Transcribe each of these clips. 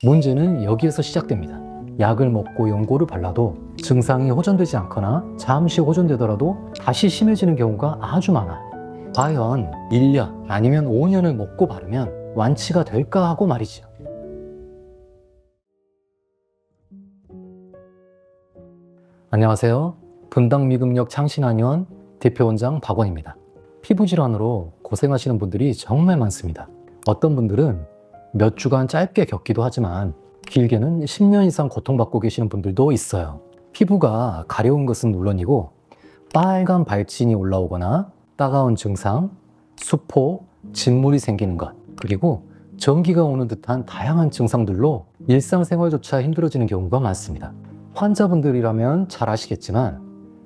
문제는 여기에서 시작됩니다. 약을 먹고 연고를 발라도 증상이 호전되지 않거나 잠시 호전되더라도 다시 심해지는 경우가 아주 많아요. 과연 1년 아니면 5년을 먹고 바르면 완치가 될까 하고 말이죠. 안녕하세요. 분당미금역 창신한의원 대표원장 박원입니다. 피부질환으로 고생하시는 분들이 정말 많습니다. 어떤 분들은 몇 주간 짧게 겪기도 하지만 길게는 10년 이상 고통받고 계시는 분들도 있어요. 피부가 가려운 것은 물론이고 빨간 발진이 올라오거나 따가운 증상, 수포, 진물이 생기는 것, 그리고 전기가 오는 듯한 다양한 증상들로 일상생활조차 힘들어지는 경우가 많습니다. 환자분들이라면 잘 아시겠지만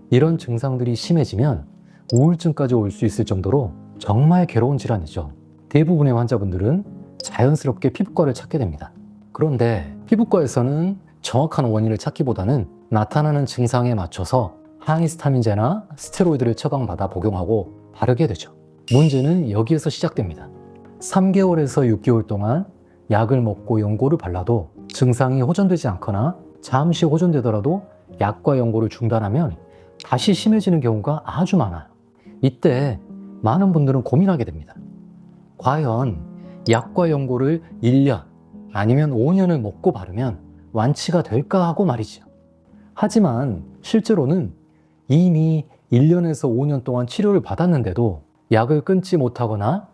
이런 증상들이 심해지면 우울증까지 올 수 있을 정도로 정말 괴로운 질환이죠. 대부분의 환자분들은 자연스럽게 피부과를 찾게 됩니다. 그런데 피부과에서는 정확한 원인을 찾기보다는 나타나는 증상에 맞춰서 항히스타민제나 스테로이드를 처방받아 복용하고 바르게 되죠. 문제는 여기에서 시작됩니다. 3개월에서 6개월 동안 약을 먹고 연고를 발라도 증상이 호전되지 않거나 잠시 호전되더라도 약과 연고를 중단하면 다시 심해지는 경우가 아주 많아요. 이때 많은 분들은 고민하게 됩니다. 과연 약과 연고를 1년 아니면 5년을 먹고 바르면 완치가 될까 하고 말이죠. 하지만 실제로는 이미 1년에서 5년 동안 치료를 받았는데도 약을 끊지 못하거나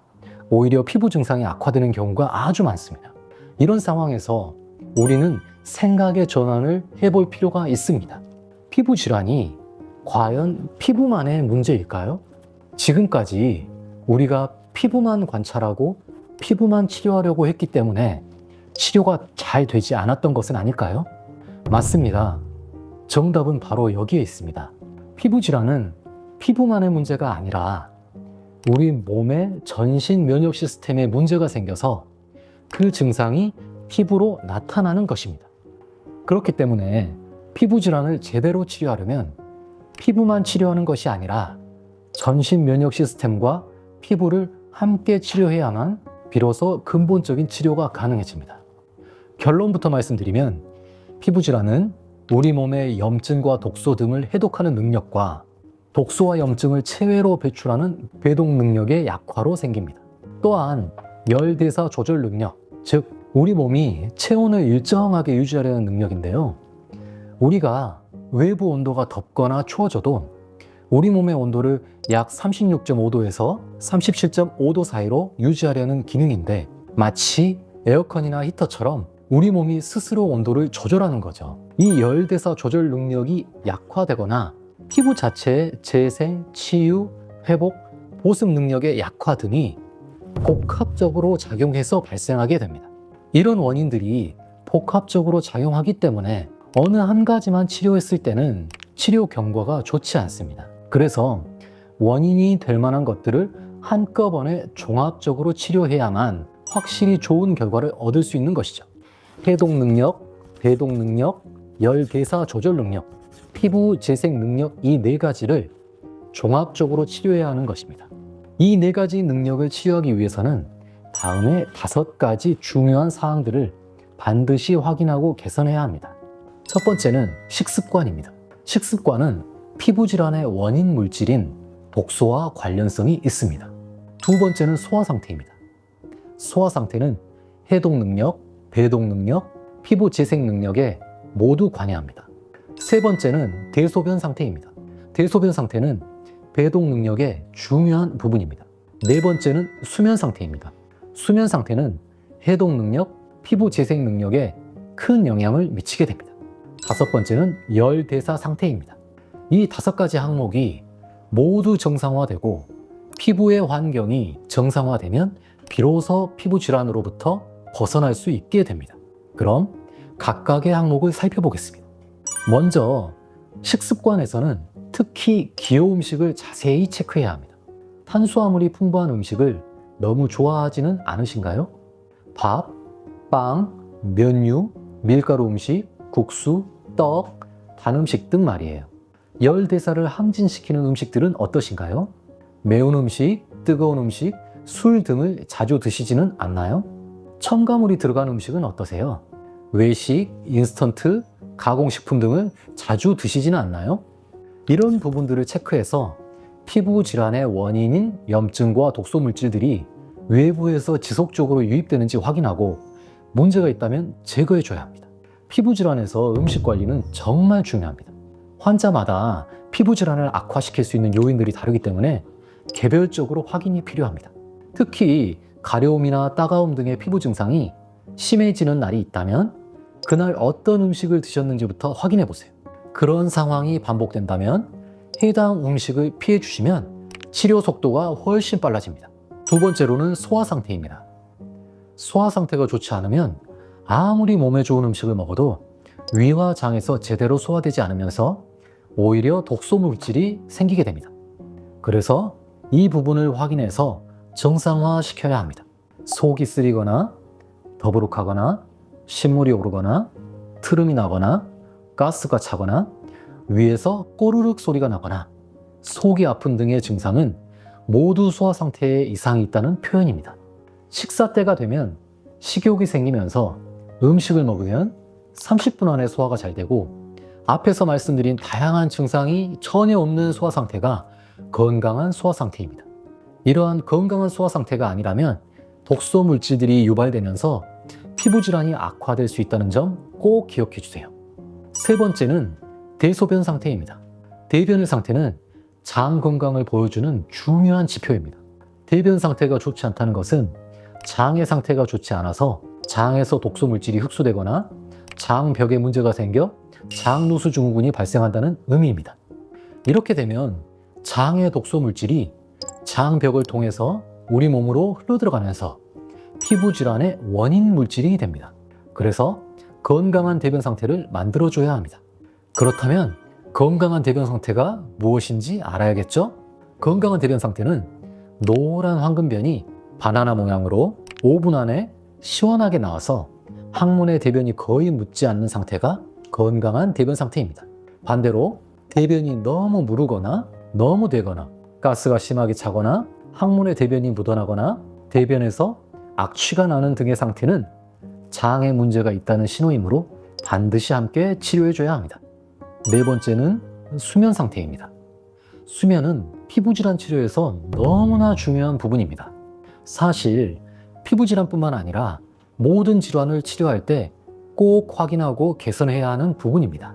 오히려 피부 증상이 악화되는 경우가 아주 많습니다. 이런 상황에서 우리는 생각의 전환을 해볼 필요가 있습니다. 피부 질환이 과연 피부만의 문제일까요? 지금까지 우리가 피부만 관찰하고 피부만 치료하려고 했기 때문에 치료가 잘 되지 않았던 것은 아닐까요? 맞습니다. 정답은 바로 여기에 있습니다. 피부 질환은 피부만의 문제가 아니라 우리 몸의 전신 면역 시스템에 문제가 생겨서 그 증상이 피부로 나타나는 것입니다. 그렇기 때문에 피부 질환을 제대로 치료하려면 피부만 치료하는 것이 아니라 전신 면역 시스템과 피부를 함께 치료해야만 비로소 근본적인 치료가 가능해집니다. 결론부터 말씀드리면 피부 질환은 우리 몸의 염증과 독소 등을 해독하는 능력과 독소와 염증을 체외로 배출하는 배독 능력의 약화로 생깁니다. 또한 열대사 조절 능력, 즉 우리 몸이 체온을 일정하게 유지하려는 능력인데요. 우리가 외부 온도가 덥거나 추워져도 우리 몸의 온도를 약 36.5도에서 37.5도 사이로 유지하려는 기능인데 마치 에어컨이나 히터처럼 우리 몸이 스스로 온도를 조절하는 거죠. 이 열대사 조절 능력이 약화되거나 피부 자체의 재생, 치유, 회복, 보습 능력의 약화 등이 복합적으로 작용해서 발생하게 됩니다. 이런 원인들이 복합적으로 작용하기 때문에 어느 한 가지만 치료했을 때는 치료 경과가 좋지 않습니다. 그래서 원인이 될 만한 것들을 한꺼번에 종합적으로 치료해야만 확실히 좋은 결과를 얻을 수 있는 것이죠. 해독 능력, 배독 능력, 열대사 조절 능력, 피부 재생 능력 이 네 가지를 종합적으로 치료해야 하는 것입니다. 이 네 가지 능력을 치유하기 위해서는 다음에 5가지 중요한 사항들을 반드시 확인하고 개선해야 합니다. 첫 번째는 식습관입니다. 식습관은 피부 질환의 원인 물질인 독소와 관련성이 있습니다. 두 번째는 소화 상태입니다. 소화 상태는 해독 능력, 배독 능력, 피부 재생 능력에 모두 관여합니다. 세 번째는 대소변 상태입니다. 대소변 상태는 배독 능력의 중요한 부분입니다. 네 번째는 수면 상태입니다. 수면 상태는 해독 능력, 피부 재생 능력에 큰 영향을 미치게 됩니다. 다섯 번째는 열대사 상태입니다. 이 5가지 항목이 모두 정상화되고 피부의 환경이 정상화되면 비로소 피부 질환으로부터 벗어날 수 있게 됩니다. 그럼 각각의 항목을 살펴보겠습니다. 먼저 식습관에서는 특히 기호 음식을 자세히 체크해야 합니다. 탄수화물이 풍부한 음식을 너무 좋아하지는 않으신가요? 밥, 빵, 면류, 밀가루 음식, 국수, 떡, 단 음식 등 말이에요. 열대사를 항진시키는 음식들은 어떠신가요? 매운 음식, 뜨거운 음식, 술 등을 자주 드시지는 않나요? 첨가물이 들어간 음식은 어떠세요? 외식, 인스턴트, 가공식품 등을 자주 드시지는 않나요? 이런 부분들을 체크해서 피부 질환의 원인인 염증과 독소 물질들이 외부에서 지속적으로 유입되는지 확인하고 문제가 있다면 제거해 줘야 합니다. 피부 질환에서 음식 관리는 정말 중요합니다. 환자마다 피부 질환을 악화시킬 수 있는 요인들이 다르기 때문에 개별적으로 확인이 필요합니다. 특히 가려움이나 따가움 등의 피부 증상이 심해지는 날이 있다면 그날 어떤 음식을 드셨는지부터 확인해 보세요. 그런 상황이 반복된다면 해당 음식을 피해 주시면 치료 속도가 훨씬 빨라집니다. 두 번째로는 소화 상태입니다. 소화 상태가 좋지 않으면 아무리 몸에 좋은 음식을 먹어도 위와 장에서 제대로 소화되지 않으면서 오히려 독소 물질이 생기게 됩니다. 그래서 이 부분을 확인해서 정상화 시켜야 합니다. 속이 쓰리거나 더부룩하거나 신물이 오르거나 트름이 나거나 가스가 차거나 위에서 꼬르륵 소리가 나거나 속이 아픈 등의 증상은 모두 소화 상태에 이상이 있다는 표현입니다. 식사 때가 되면 식욕이 생기면서 음식을 먹으면 30분 안에 소화가 잘 되고 앞에서 말씀드린 다양한 증상이 전혀 없는 소화 상태가 건강한 소화 상태입니다. 이러한 건강한 소화 상태가 아니라면 독소 물질들이 유발되면서 피부 질환이 악화될 수 있다는 점 꼭 기억해 주세요. 세 번째는 대소변 상태입니다. 대변의 상태는 장 건강을 보여주는 중요한 지표입니다. 대변 상태가 좋지 않다는 것은 장의 상태가 좋지 않아서 장에서 독소 물질이 흡수되거나 장벽에 문제가 생겨 장누수 증후군이 발생한다는 의미입니다. 이렇게 되면 장의 독소 물질이 장벽을 통해서 우리 몸으로 흘러들어가면서 피부 질환의 원인 물질이 됩니다. 그래서 건강한 대변 상태를 만들어줘야 합니다. 그렇다면 건강한 대변 상태가 무엇인지 알아야겠죠? 건강한 대변 상태는 노란 황금변이 바나나 모양으로 5분 안에 시원하게 나와서 항문에 대변이 거의 묻지 않는 상태가 건강한 대변 상태입니다. 반대로 대변이 너무 무르거나 너무 되거나 가스가 심하게 차거나 항문에 대변이 묻어나거나 대변에서 악취가 나는 등의 상태는 장에 문제가 있다는 신호이므로 반드시 함께 치료해줘야 합니다. 네 번째는 수면 상태입니다. 수면은 피부질환 치료에서 너무나 중요한 부분입니다. 사실 피부질환뿐만 아니라 모든 질환을 치료할 때 꼭 확인하고 개선해야 하는 부분입니다.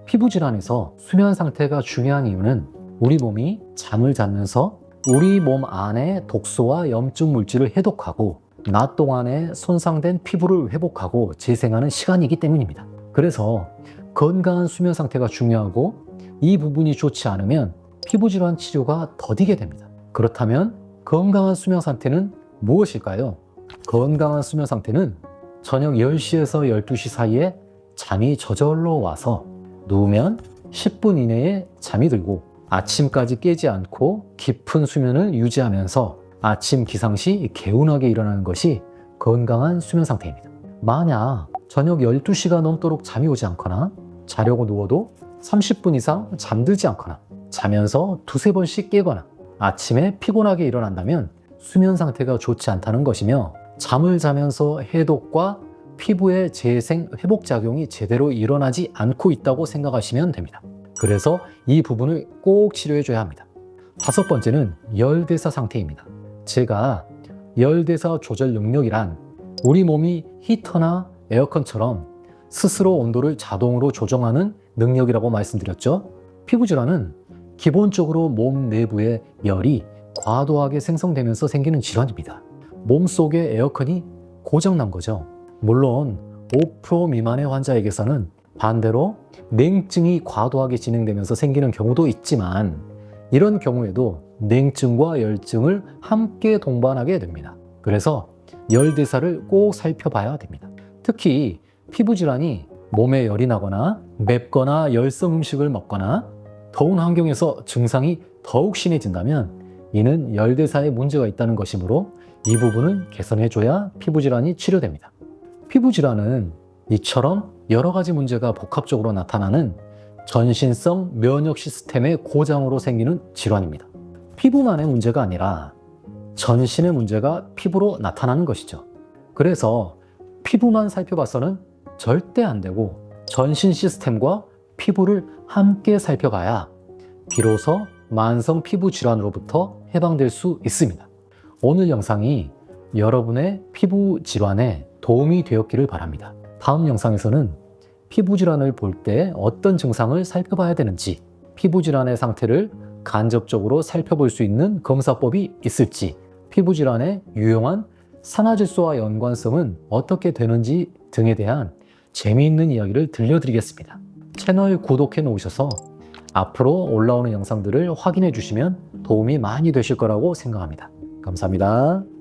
피부질환에서 수면 상태가 중요한 이유는 우리 몸이 잠을 자면서 우리 몸 안에 독소와 염증 물질을 해독하고 낮 동안에 손상된 피부를 회복하고 재생하는 시간이기 때문입니다. 그래서 건강한 수면 상태가 중요하고 이 부분이 좋지 않으면 피부질환 치료가 더디게 됩니다. 그렇다면 건강한 수면 상태는 무엇일까요? 건강한 수면 상태는 저녁 10시에서 12시 사이에 잠이 저절로 와서 누우면 10분 이내에 잠이 들고 아침까지 깨지 않고 깊은 수면을 유지하면서 아침 기상 시 개운하게 일어나는 것이 건강한 수면 상태입니다. 만약 저녁 12시가 넘도록 잠이 오지 않거나 자려고 누워도 30분 이상 잠들지 않거나 자면서 두세 번씩 깨거나 아침에 피곤하게 일어난다면 수면 상태가 좋지 않다는 것이며 잠을 자면서 해독과 피부의 재생 회복 작용이 제대로 일어나지 않고 있다고 생각하시면 됩니다. 그래서 이 부분을 꼭 치료해 줘야 합니다. 다섯 번째는 열대사 상태입니다. 제가 열대사 조절 능력이란 우리 몸이 히터나 에어컨처럼 스스로 온도를 자동으로 조정하는 능력이라고 말씀드렸죠. 피부질환은 기본적으로 몸 내부의 열이 과도하게 생성되면서 생기는 질환입니다. 몸속의 에어컨이 고장난 거죠. 물론 5% 미만의 환자에게서는 반대로 냉증이 과도하게 진행되면서 생기는 경우도 있지만 이런 경우에도 냉증과 열증을 함께 동반하게 됩니다. 그래서 열대사를 꼭 살펴봐야 됩니다. 특히 피부질환이 몸에 열이 나거나 맵거나 열성 음식을 먹거나 더운 환경에서 증상이 더욱 심해진다면 이는 열대사에 문제가 있다는 것이므로 이 부분을 개선해줘야 피부질환이 치료됩니다. 피부질환은 이처럼 여러 가지 문제가 복합적으로 나타나는 전신성 면역 시스템의 고장으로 생기는 질환입니다. 피부만의 문제가 아니라 전신의 문제가 피부로 나타나는 것이죠. 그래서 피부만 살펴봐서는 절대 안 되고 전신 시스템과 피부를 함께 살펴봐야 비로소 만성 피부 질환으로부터 해방될 수 있습니다. 오늘 영상이 여러분의 피부 질환에 도움이 되었기를 바랍니다. 다음 영상에서는 피부 질환을 볼 때 어떤 증상을 살펴봐야 되는지, 피부 질환의 상태를 간접적으로 살펴볼 수 있는 검사법이 있을지, 피부 질환의 유용한 산화질소와 연관성은 어떻게 되는지 등에 대한 재미있는 이야기를 들려드리겠습니다. 채널 구독해 놓으셔서 앞으로 올라오는 영상들을 확인해 주시면 도움이 많이 되실 거라고 생각합니다. 감사합니다.